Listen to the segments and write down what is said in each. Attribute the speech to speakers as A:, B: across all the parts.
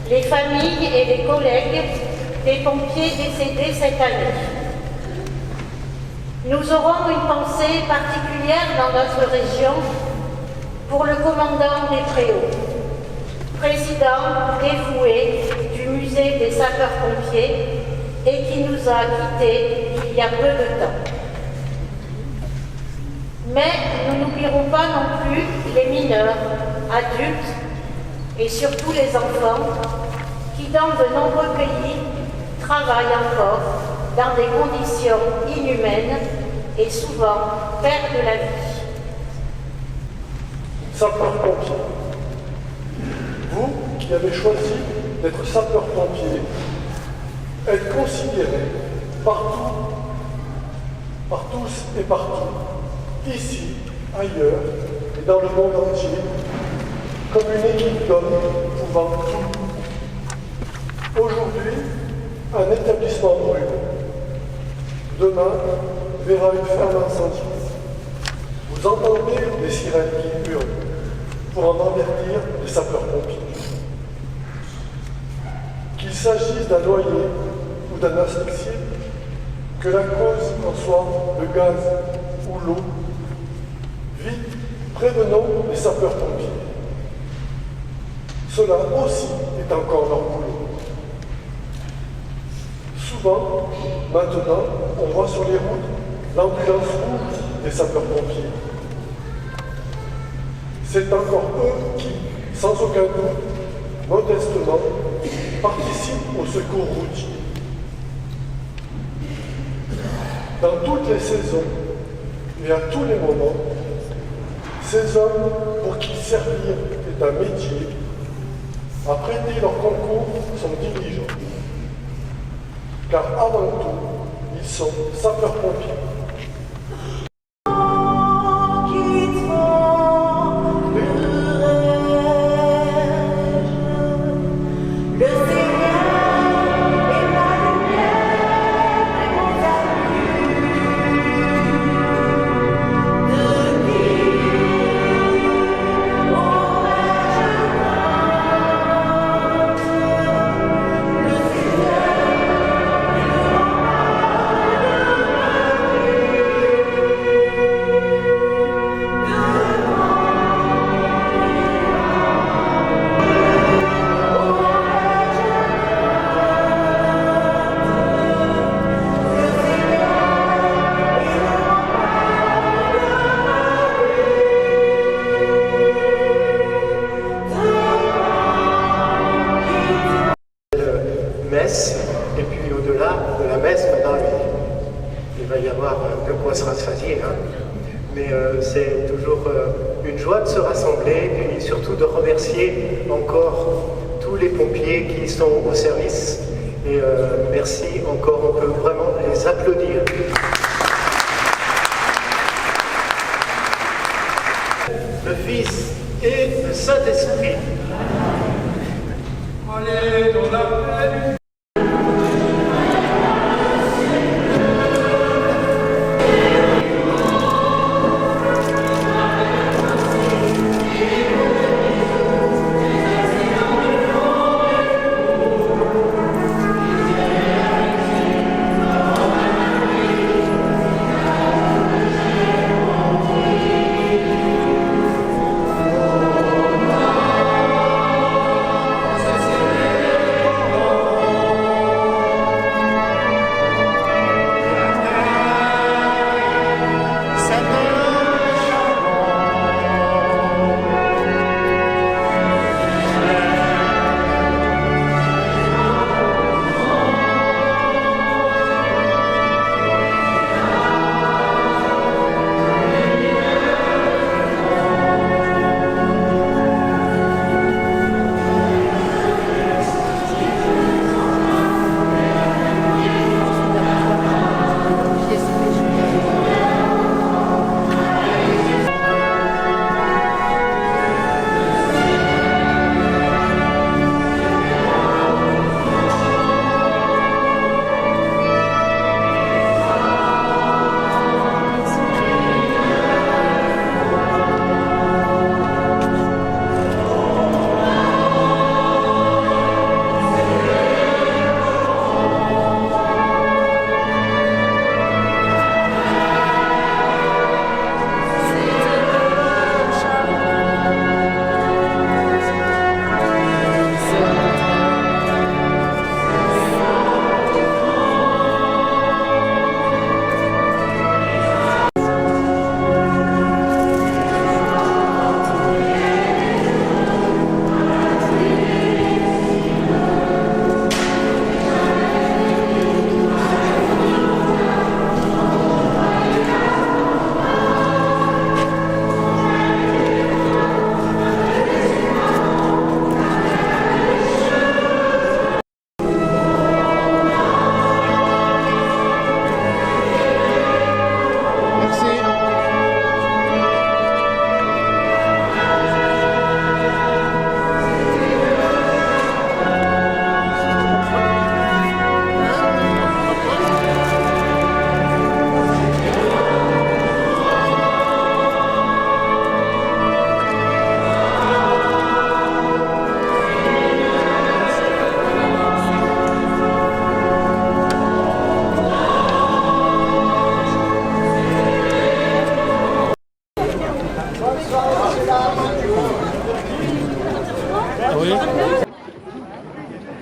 A: les familles et les collègues des pompiers décédés cette année. Nous aurons une pensée particulière dans notre région pour le commandant des Préaux, président dévoué du musée des sapeurs-pompiers et qui nous a quittés il y a peu de temps. Mais nous n'oublierons pas non plus les mineurs, adultes et surtout les enfants qui, dans de nombreux pays, travaillent encore dans des conditions inhumaines et souvent perdent la vie.
B: Sapeurs-pompiers. Vous qui avez choisi d'être sapeurs-pompiers, êtes considérés partout, par tous et partout, ici, ailleurs et dans le monde entier, comme une équipe d'hommes pouvant tout. Aujourd'hui, un établissement brûle. Demain, verra une ferme incendie. Vous entendez les sirènes qui hurlent pour en avertir les sapeurs-pompiers. Qu'il s'agisse d'un noyé ou d'un asphyxié, que la cause en soit le gaz ou l'eau, vite, prévenons les sapeurs-pompiers. Cela aussi est encore leur boulot. Souvent, maintenant, on voit sur les routes l'ambulance rouge des sapeurs-pompiers. C'est encore eux qui, sans aucun doute, modestement, participent au secours routier. Dans toutes les saisons et à tous les moments, ces hommes pour qui servir est un métier, à prêter leur concours sont diligents. Car avant tout, ils sont sapeurs-pompiers.
C: Messe, et puis au-delà de la messe, maintenant il va y avoir de quoi se rassasier, hein. Mais c'est toujours une joie de se rassembler et surtout de remercier encore tous les pompiers qui sont au service. Et merci encore, on peut vraiment les applaudir. Le Fils et le Saint-Esprit.
D: Allez dans la paix.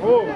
E: Oh,